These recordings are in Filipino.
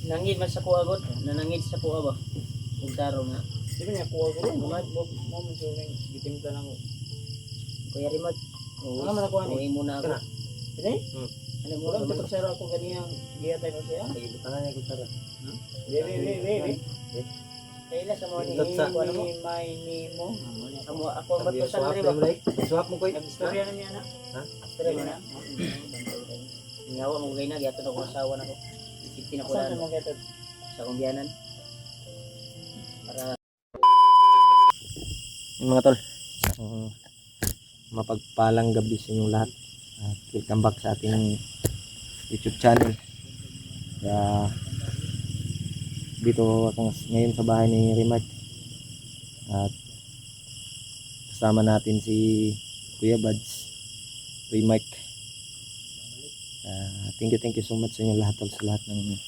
Nangid man sa kuha god. Nanangid sa kuha ba? Ug taro na. Di ba niya kuha ko rin? Mo man siya rin. Gitimpla lang ko. Kuya Rimod. Ano man nakuha Uwi ni? muna ako. Hindi? Ano mo Wala naman? ko sara ako ganiyang giyatay ko siya. Ibutangan niya ko sara. Baby. Kailan sa mga Itot sa- ano mo? May nimo. Ako ang batusan rin ba? Swap mo ko. Nag-istorya na niya na. Pero mo na. Ngawa mo gay na gyapon ako asawa nako. Isipin ako Saan na mo gato? sa kumbiyanan. Para Yung mga tol, mapagpalang gabi sa inyong lahat. At welcome back sa ating YouTube channel. Kaya dito ako ngayon sa bahay ni Rimark. At kasama natin si Kuya Buds, Rimark. Thank you so much sa inyong lahat tol, sa lahat ng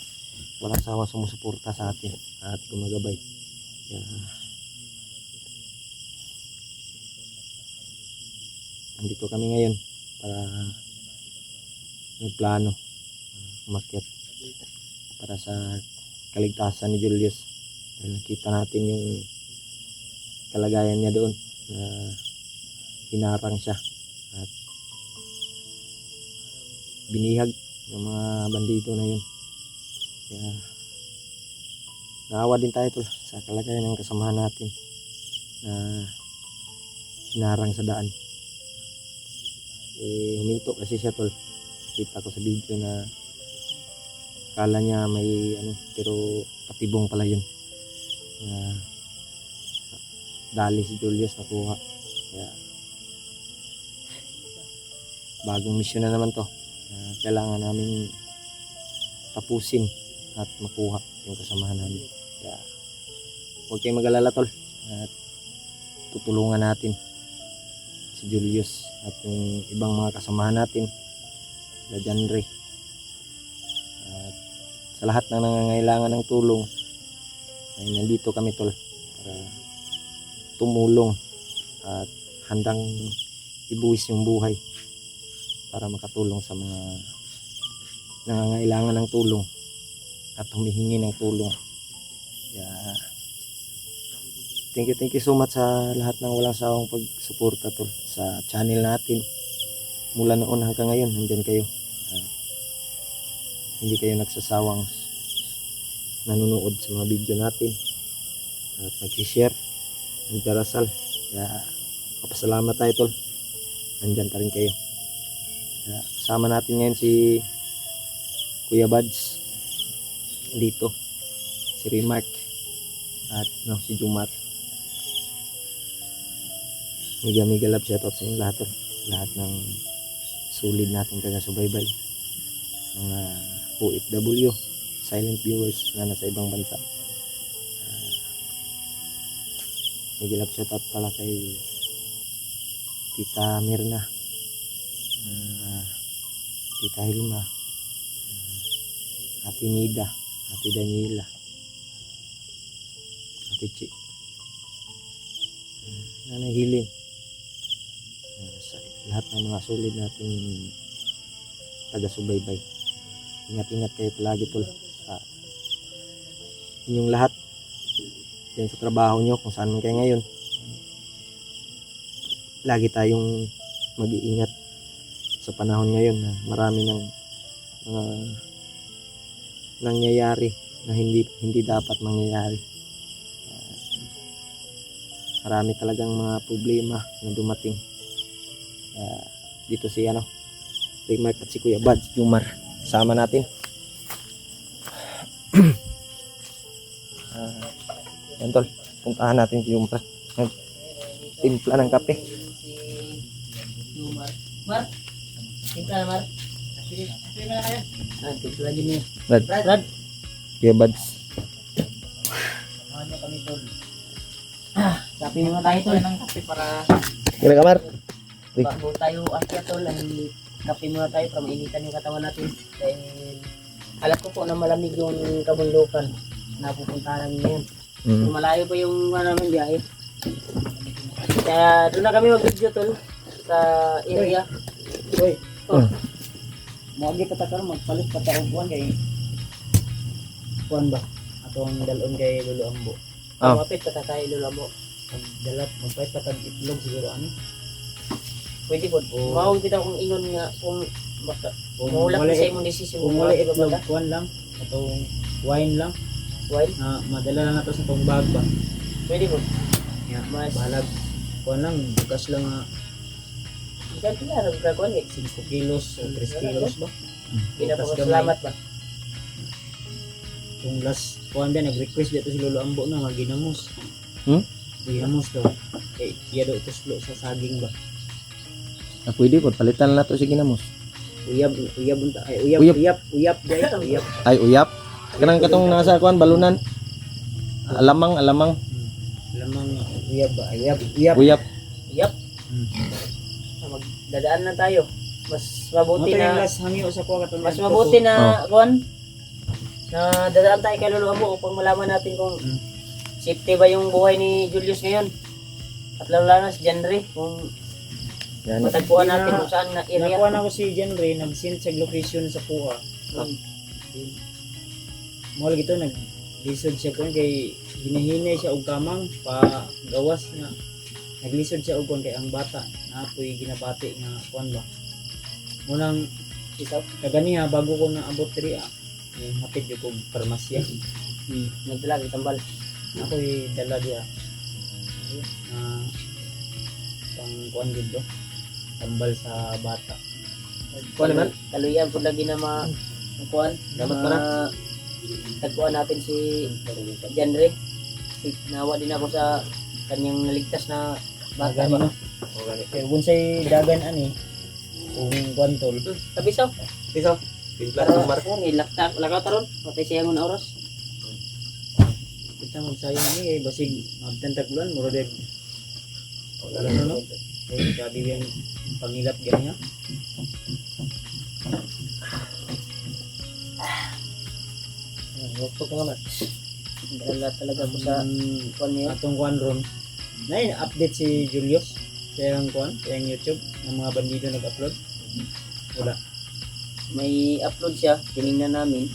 walang sawa sumusuporta sa atin at gumagabay. Kaya andito kami ngayon para magplano umakyat para sa kaligtasan ni Julius. Dahil nakita natin yung kalagayan niya doon na hinarang siya at binihag ng mga bandido na yun. Kaya naawa din tayo tol sa kalagayan ng kasamahan natin na hinarang sa daan. Huminto kasi siya tol. Kita ko sa video na akala niya may ano, pero patibong pala yun. Dali si Julius nakuha. Kaya bagong misyon na naman to. Kailangan namin tapusin at makuha yung kasamahan namin. Kaya huwag kayong mag-alala tol. At tutulungan natin si Julius at yung ibang mga kasamahan natin, sila Janre. At sa lahat ng nangangailangan ng tulong ay nandito kami tol para tumulong at handang ibuwis yung buhay para makatulong sa mga nangangailangan ng tulong at humihingi ng tulong. Yeah. Thank you so much sa lahat ng walang sawang pagsuporta tol sa channel natin. Mula noon hanggang ngayon, nandyan kayo. Hindi kayo nagsasawang nanonood sa mga video natin at nag-share, nagdarasal. Kaya papasalamat tayo tol. Nandyan pa rin kayo. Kaya kasama natin ngayon si Kuya Buds dito, si Rimark at si Jumar. Miga love shoutout sa inyo lahat tol. Lahat ng solid nating taga-subaybay, mga OFW, silent viewers na nasa ibang bansa. Miga love shoutout pala kay Tita Mirna, Tita Hilma, Ate Nida, Ate Daniela, Ate Chi, Nanay Hiling, sa lahat ng mga solid nating taga-subaybay. Ingat kayo palagi tol sa inyong lahat dyan sa trabaho nyo, kung saan man kayo ngayon. Lagi tayong mag-iingat sa panahon ngayon na marami ng mga nangyayari na hindi dapat mangyayari. Marami talagang mga problema na dumating. Dito si Rimark at si Kuya Buds Jumar sama natin. Yan tol, puntahan natin si Jumar, timpla ng kape. Mar. Timpla na Mar. Timpla na kayo. Timpla lagi niya. Brad. Kuya Buds. Ano kami tol? Kape muna tayo tol ng kape para Gila ka Mar? bago tayo akyat tol, ay kape muna tayo para mainitan yung katawan natin. Dahil alam ko po na malamig yung kabundukan na pupuntahan namin ngayon. Malayo pa yung namin biyahe. Kaya doon na kami mag-video tol sa area. Uy. mo agi patakaron magpalit pa ta og kuan kay kuan ba atong dalon kay Lolo Ambo. Ah. Mapit patatay lula mo. Dalat magpalit pa tag itlog siguro ani. Pwede po. Oo. Mawag bitaw kung ingon nga kung baka Kung mawala wala ko sa imong desisyon kung kung wala wala itlog ba kuan lang atong wine lang While na madala lang nato sa tong bag ba. pwede po. Ya, Mas balag kuan lang bukas lang nga ikan pila nagkakuan eh. 5 kilos o 3 kilos ba. Pinapasalamat ba? Kung last kuan din nag-request dito si Lolo Ambo na maginamos. Hmm? Ginamos daw. Kay iya daw ituslo sa saging ba. Ah, pwede po, palitan na to si ginamos. Uyab unta ay Uyab. uyab dai uyab. Ay, uyap. Kanang katong nasa kuan balunan. Alamang. Lamang uyab ba? Uyab. Uyap. Yep. Hmm. Magdadaan na tayo. Mas mabuti Mabuti na na last hangyo sa kuha katong mas mabuti na kuan na dadaan tayo kay Lolo Ambo upang malaman natin kung Hmm. safety ba yung buhay ni Julius ngayon. At lalo na si Janry kung Yan. matagpuan Di na- natin kung saan na area. Nakuha na ko si Jenry nag-send sa location sa kuha. Mo lagi to naglisod siya kun kay hinahinay siya og kamang pa gawas nga naglisod siya og kun kay ang bata na apoy ginabati nga kuan ba. Munang Ikaw? kagani ha bago ko na abot diri hapit gyud kog parmasya. Nagdala ng tambal. Ako'y dala diya na pang kuan gyud do. Tambal sa bata. Kuan naman? Kaluyan po lagi na kuan. Dapat pa na. Tagpuan natin si Janry. Nawa din ako sa kanyang naligtas na bata Gani ba? no. Kaya kung sa'y dagan ani kung kuan tol. Tabisaw. Piso. Pero lakaw taron. Patay siya ng oras. Kita magsayang ni kay basig mabtantag bulan mura din. Ano no? Kay sabi yung pangilap ganyan. Wakto ko naman. Dala talaga ko sa kuan niya. Atong kuan ron. Nay update si Julius sa yung kuan, sa yung YouTube ng mga bandido nag-upload. Wala. May upload siya. Tiningnan namin.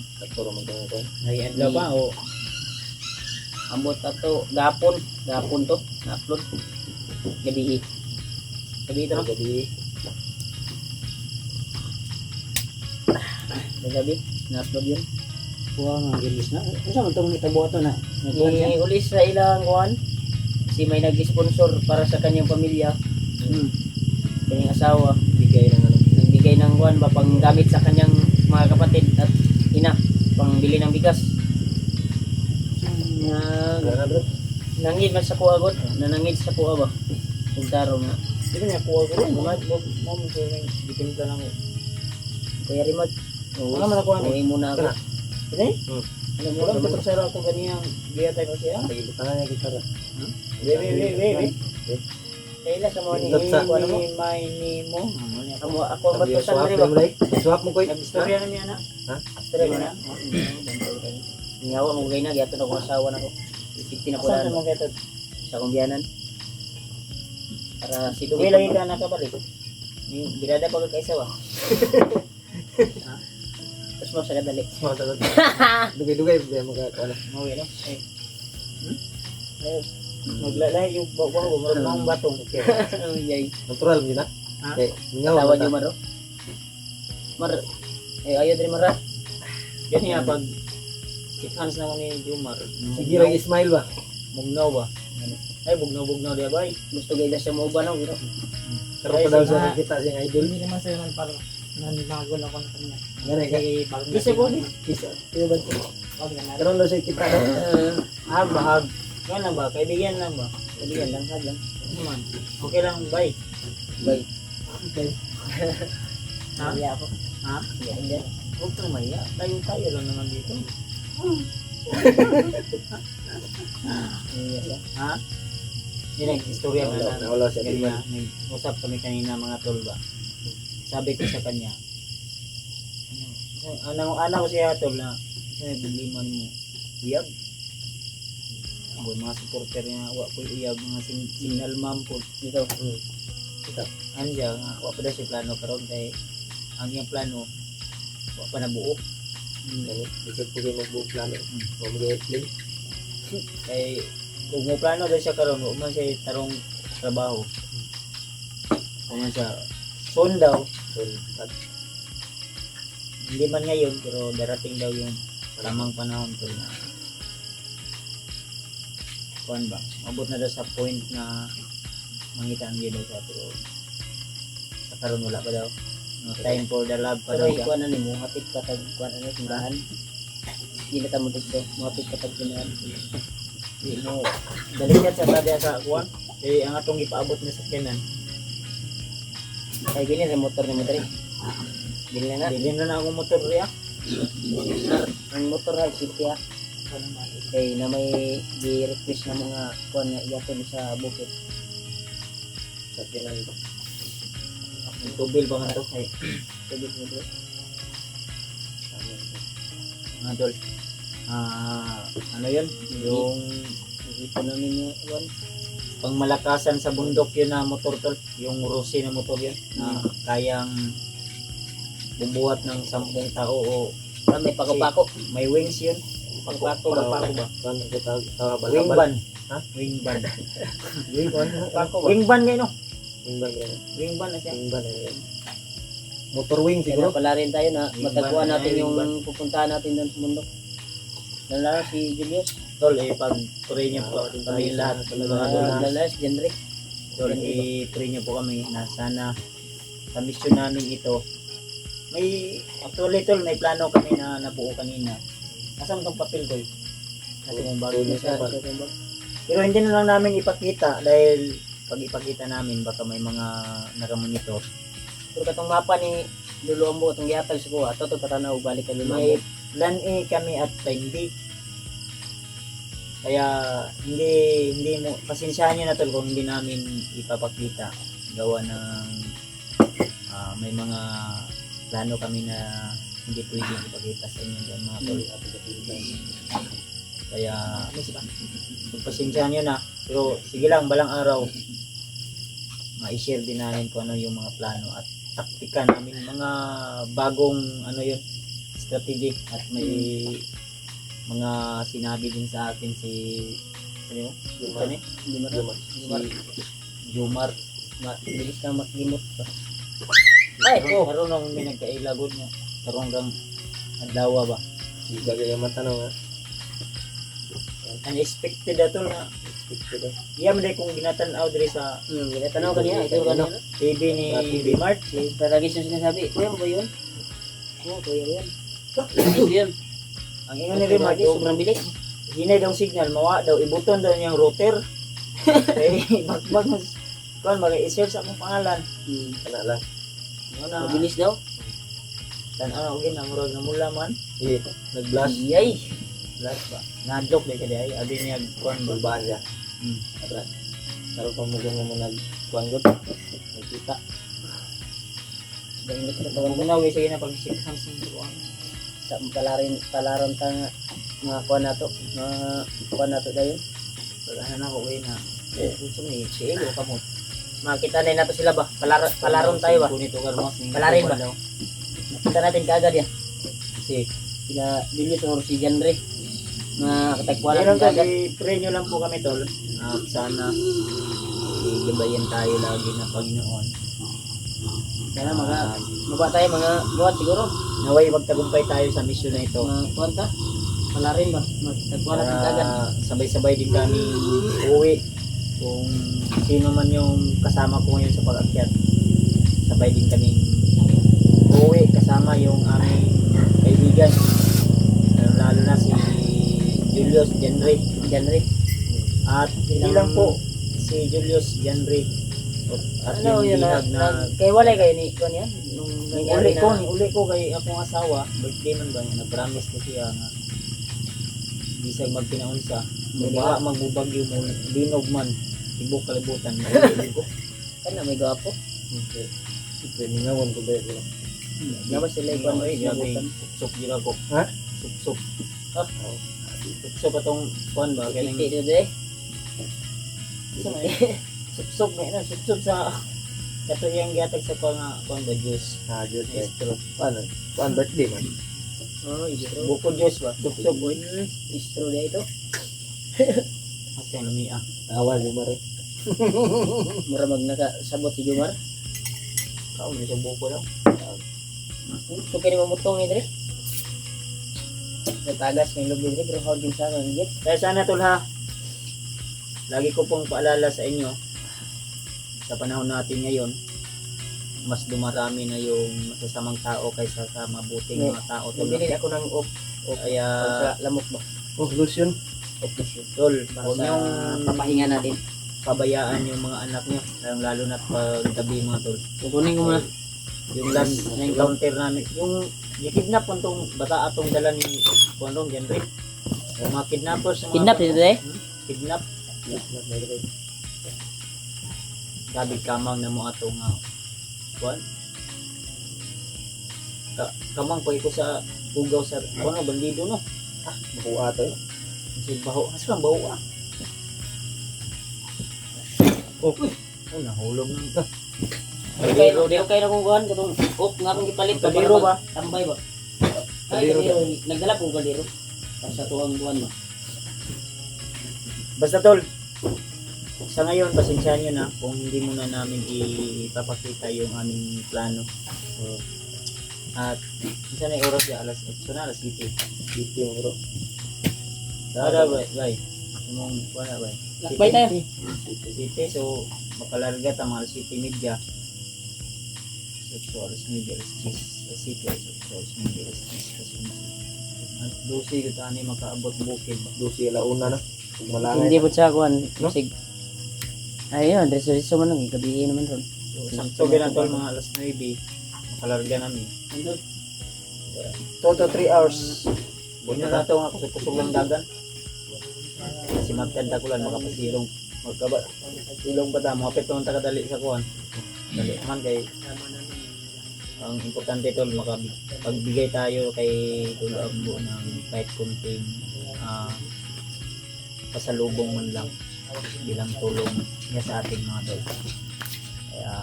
Nai-adlaw pa o Ambot ato gapon. Gapon to. Na-upload. Gabi. Gabi ito no? Gabi. Na-upload yun. kuha nga Julius na. Unsa man tong itabo ato na? Nagkuhan siya. Ni ulis sa ilang kuan. Si may nag-sponsor para sa kanyang pamilya. Kanyang asawa. Nagbigay ng kuan ba panggamit sa kanyang mga kapatid at ina. Pangbili ng bigas. Nangid man sa kuha god. Nanangid sa kuha ba? Pagdaro nga. Dili niya kuha ko ron. Mo mo so nang dipinta lang ko. Kuya Rimod. Wala man nakuha ni. Uwi muna ako. Kani? Alam mo, Wala ko sa ako ganiyang giya tayo siya. Wait. Kaila sa mga ni Pindot sa- kuha mo. May ni mo. Ako ang batusan mo rin ba? Swap mo koy. Istorya na niya na. Tara mo na. Ngawa mo gay na. Gato na kong asawa na ko. 50 na ko Saan lang. mo kaya Sa kong biyanan. Para si Dugay lagi ka nakabalik. Birada pa ka kaisawa. Tapos mo sa kadali. Dugay mga ano. Mauwi no? Ayun. Maglalay yung bawang marunong akong batong. Yay. Natural mo na. Ha? Eh, Tawa niyo maro. Ayaw din mara. Ganyan nga pag hands na ko ni Jumar. Sige lang Ismail ba? Bugnaw ba? Ay bugnaw diya ba? Gusto gay na siya mo ba no? Pero Pero pa daw siya nakita siyang idol. Hindi naman sa'yo man parang nanibagol ako na kanya. Ganun ka. Kasi bagong isa ko ni. Isa. Ano ba ito? Wag na natin. Karoon daw siya kita daw. Bahag. Yan lang ba? Kaibigan lang ba? Kaibigan lang sad lang. Naman. Okay lang, bye. Bye. Ha? Iya ako. Ha? Iya hindi. Huwag kang maya. Tayo lang naman dito. Iya lang. Ha? Yan ang istorya nga na. Wala siya. Ganyan, nag-usap kami kanina mga tol ba. Sabi ko sa kanya, ana ko siya tol na sa problema mo. Uyab. Ang mga supporter niya, wa ko uyab mga signal ma'am po dito. Anja nga wa pa daw si plano karon kay ang iyang plano wa pa nabuo. Ano, bisag po kayo magbuong plano. O mag-airplane. Kay kung mo plano daw siya karon, wa man siya tarong trabaho. Kung man siya soon daw, So, at hindi man ngayon pero darating daw yung tamang panahon tol na kuan ba, mabot na daw sa point na mangitaan yun daw siya pero sa karon wala pa daw. No time for the love pa Pero daw siya. ikuan na ni mo, hapit ka tag kuan ano tindahan. Hindi na tamo dito, hapit ka tag tindahan. Di mo dalikat sa tadya sa kuan. Kaya ang atong ipaabot na sa kenan. Kay gini sa motor ni mo diri. Dili na. Bilhin na akong motor riya. Ang motor ay city ah. Kay na may gi-request na mga kuan nga iyaton sa bukid. sa pinan ko. Ang tubil ba nga to? Ay, Sabi mo dito. mga tol. Ano yun? Yung Ipon namin yung kuan. pangmalakasan sa bundok yun na motor tol. Yung Rossi na motor yun. Na kayang bumuhat ng 10 tao o Ah, may pako-pako. may wings yun. Pako ba? Paano ko tawag Wing ban. Ha? Wing ban. Wing ban? Pako ba? Wing ban ngayon no? Wing ban yan. Wing ban na siya. Wing ban yan. Motor wing Kaya siguro. pala rin tayo na Wing matagpuan ban, natin wing yung ban. pupuntahan natin doon sa bundok. Lalo si Julius. Tol, pray niyo po kami lahat. Mga tol, na- Lalo si Jendrik. Tol, pray niyo po kami na sana sa mission namin ito. Actually tol, may plano kami na nabuo kanina. Asan tong papel ko? Kasi mong bago na siya. Pero hindi na lang namin ipakita dahil pag ipakita namin baka may mga nakamonitor. Pero katong mapa ni Luluombo itong gihatag sa kuha. Ito patanaw balik ka May Luluombo. plan A kami at plan B. Kaya hindi mo pasensyahan niyo na tol kung hindi namin ipapakita. Gawa ng may mga plano kami na hindi pwedeng ipakita sa inyo dyan mga tol. Kaya pagpasensyahan nyo na. Pero sige lang, balang araw ma-share din namin kung ano yung mga plano at taktika namin, mga bagong ano yun, strategy at may mga sinabi din sa akin si ano yun? Jumar. Ano yun? Jumar. Si Jumar. Bilis na maglimot pa. Ay, karong may nagkailagod niya. Karong gang adlaw ba? Di bagay yung matanong ha. Unexpected ato na. Iya man kung ginatanaw diri sa Ginatanaw ka niya. Ito ka na. TV ni Bmart. Si Taragis yung sinasabi. Kuya mo ba yun? Oo, kuya mo yun. Ito yun. Ang ingon ni Bmart, Sobrang bilis. hinay daw signal, mawa daw, ibuton daw niyang router. Eh, bagbag mas, kuan, mag-i-search sa akong pangalan. Kana lang. Ano na, Mabilis daw. tanaw, okay, namurag na mula man. Eh, nag-blast. Yay! Last ba? Nga-joke din siya di ay, abi niya, kuan ba? Bulbaan niya. Hmm. Atra. Pero pa mo dyan mo nag-kuanggot. Nagkita. Dainit na Tawag tawag mo na, we, sige na, pag-shake hands ng buwan. sa palaron ta nga mga kuha na to. Mga kuha na to dayon. Pag ano na ako, we, na, gusto mo ni, siilo ka mo. Makita na nato sila ba? Palaron tayo ba? Kunito karmos. Palarin ba? Makita natin kaagad yan. Kasi, Sila Julius or si Janre. Mga katagpuan Meron natin to, kaagad. i-pray nyo lang po kami tol. Sana igabayan tayo lagi ng Panginoon. Sana mga baba tayo mga buwan siguro. Naway magtagumpay tayo sa misyon na ito. Mga kuha ta. Palarin ba? Magtagpuan natin kaagad. Para sabay-sabay din kami uuwi. Kung sino man yung kasama ko ngayon sa pag-akyat, sabay din kami uuwi kasama yung aming kaibigan. Lalo na si Julius Janre. At hindi lang po si Julius Janre at Ano yung yun bihag na kay walay kayo ni kuha niya? Nung nangyari uli ko kay akong asawa, birthday man ba niya, nag-promise ko siya nga bisag magpinaunsa, magbubagyo mo, linog man, tibok kalibutan, mauli ko. Kana may gwapo. Siyempre, ningawon ko ba yun? Dapat sila Ay, ikuan grabe, sup-sup yun ako. Ha? Sup-sup. Sup-sup atong kuhan ba? Kaya Hindi dito eh. sup-sup nga na, sup-sup sa Kato yung gihatag sa pang juice. Juice eh. Istro. Paano birthday man? Oh, istro. Buko juice ba? Tuksok boy. Istro na ito. Mas yung lumia. Tawa ni Mare. Mura mag nakasabot si Jumar. Kao mo sa buko lang. So kini mamutong ni dire. Natagas ng lubid dire pero hawag din sa akin git. Kaya sana tol ha. Lagi ko pong paalala sa inyo sa panahon natin ngayon, mas dumarami na yung masasamang tao kaysa sa mabuting mga tao tol. Nabili ako ng Kaya sa lamok ba? Oh, lotion. tol, Para huwag sa niyong papahinga natin. pabayaan yung mga anak niyo, lalo na pag gabi mga tol. Kukunin ko muna. Yung last na encounter namin, yung kidnap po itong bata atong dala ni Kondong Genre. Yung mga kidnappers, yung mga Kidnap dito eh? kidnap. Sabi kamang na mo atong kuan. Kamang ko iko sa ugaw sa ano bandido no. Buko ato eh. Kasi baho, asa lang baho ah. Oh, nahulog na. Kaliro kayo na kung kuhan katong nga akong gipalit Kaliro ba? Tambay ba? Ay, kaliro. Nagdala po kaliro. Para sa tuwang kuhan ba? Basta tol, sa ngayon, pasensyahan nyo na kung hindi muna namin ipapakita yung aming plano. At isa na yung oras ya, alas 8 na, alas 7. Dito yung bro. Dada ba, bay? Mong wala ba? Lakbay tayo. 7, so makalarga ta mga alas 7:30. So alas 9, alas 10, alas 7, alas 9, alas 10, alas 11. At 12 kita ni makaabot bukid. 12 alauna na. Malangay. Hindi po siya kuhan. No? Sig. Ayun, reso man lang. Gabi naman ron. So ginatol mga alas 9, makalarga namin. Andun. 2 to 3 hours. Buwan na nato nga kusog-kusog lang dagan. Kasi magkanta ko lang makapasilong. Silong pa ta, mga petong takadali sa kuhan. Dali man kay ang importante tol pagbigay tayo kay Tulabo ng kahit kunting pasalubong man lang bilang tulong niya sa ating mga tol. Kaya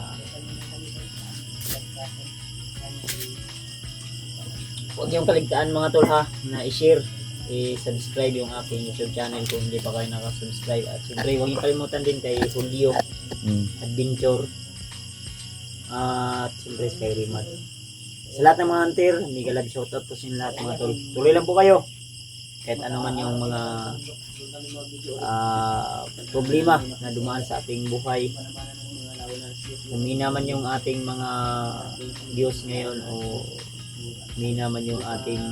huwag niyong kaligtaan mga tol ha na i-share, i-subscribe yung aking YouTube channel kung hindi pa kayo nakasubscribe. At siyempre huwag niyong kalimutan din kay Julio Adventure at siyempre kay Rimad. Sa lahat ng mga hunter, mega love shoutout po sa inyo lahat mga tol. Tuloy lang po kayo kahit ano man yung mga problema na dumaan sa ating buhay. Humina man yung ating mga views ngayon o humina man yung ating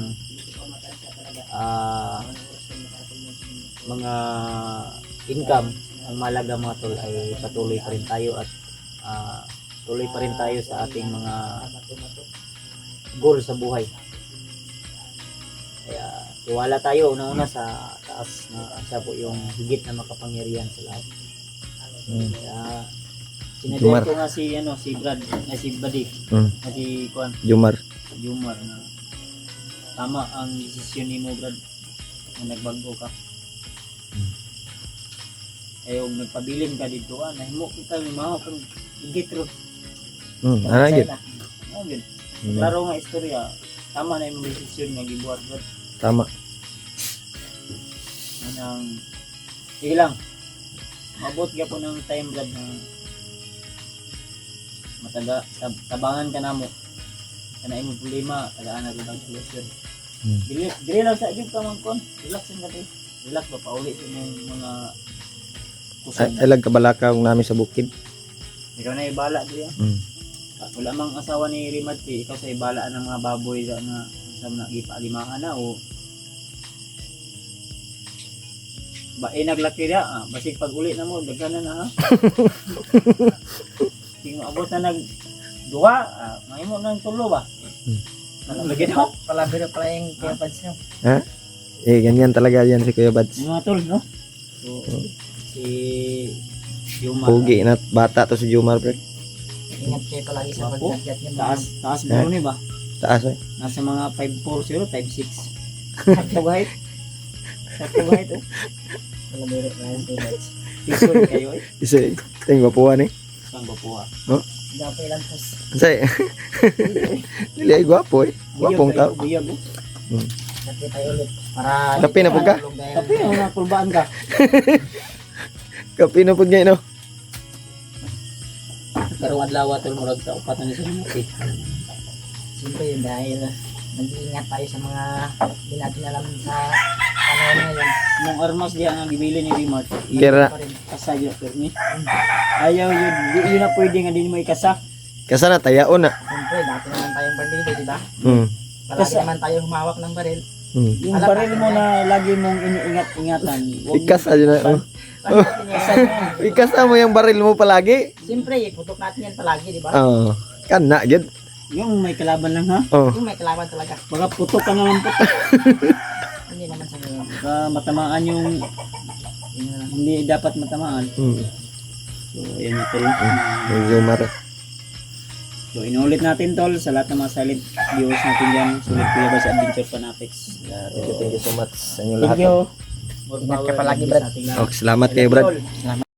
mga income, ang malaga mga tol ay patuloy pa rin tayo at tuloy pa rin tayo sa ating mga goal sa buhay. Kaya tiwala tayo unang-una sa taas na siya po yung higit na makapangyarihan sa lahat. Kaya sinabihan ko nga si Brad, si Buddy, na si Juan, Jumar. Jumar na tama ang desisyon ni mo Brad na nagbago ka. Ayaw nagpabilin ka dito nahimo kita ni mga kung higit ro. Ano gid? Gid. Klaro nga istorya. Tama na yung desisyon nga gibuhat Brad. Tama. Anang sige lang. Mabot ka po ng time Brad na mataga tabangan ka na mo. Kana imong problema, tagaan na ang solusyon. Dili lang sa jud ka man kon. Relax lang ka. Relax ba pauli sa imong mga kusog. Ay lag kabalakaw namin sa bukid. Ikaw na ibala diya. Wala mang asawa ni Rimad ikaw sa ibala ng mga baboy na sa nagipalimahan na o naglaki na basig pag uli na mo daghan na ha. Tingog abot na duha mahimo nang tulo ba. Lagi daw Palabira pala yung kaya pansin. Ganyan talaga yan si Kuya Bads. mga tol no. So si Jumar Pugi na bata to si Jumar pre. Ingat kayo palagi sa Wapo. pagkakyat niya. taas mo ni ba Taas eh. nasa mga 5'4", 5'6". Sakto height oh. Palabira pala yung 2 months. Tisoy kayo eh. Isa tingwa puwan eh. Ang bapuha. No? Gapay lang tos. Say. Dili ay gwapo eh. Gwapong tao. Buyag. Kape tayo ulit. Para Kape na po ka? Kape o nakulbaan ka. Kape na pud ngayon no. karong adlaw tol murag ta upat na sa minuti. Siyempre yun dahil nag-iingat tayo sa mga hindi natin alam sa panahon ngayon. Mong armas diha ang gibili ni Rimart. Kira Kasayo permi. Ayaw yun. Yun na pwede nga din mo ikasa. kasa na tayaon na. Siyempre, dati naman tayong bandido, di ba? Hmm. Palagi naman tayo humawak ng baril. Hmm. Yung baril mo na lagi mong iniingat-ingatan. Ikasa yun na. Oh. Ikasa mo yung baril mo palagi. Siyempre, putok natin yan palagi, di ba? Oh. Kana gid. Yung may kalaban lang ha. Oh. Yung may kalaban talaga. Baka putok ka naman putok. Hindi naman sa ngayon. Baka matamaan yung hindi dapat matamaan. Hmm. So, ayan na tol. Medyo mara. So, inulit natin tol sa lahat ng mga silent viewers natin dyan. Sulit Kuya Bal sa Adventure Fanatics. Thank you so much sa inyo lahat. Thank you. Ingat ka palagi, Brad. Oh, salamat kayo, Brad. Salamat.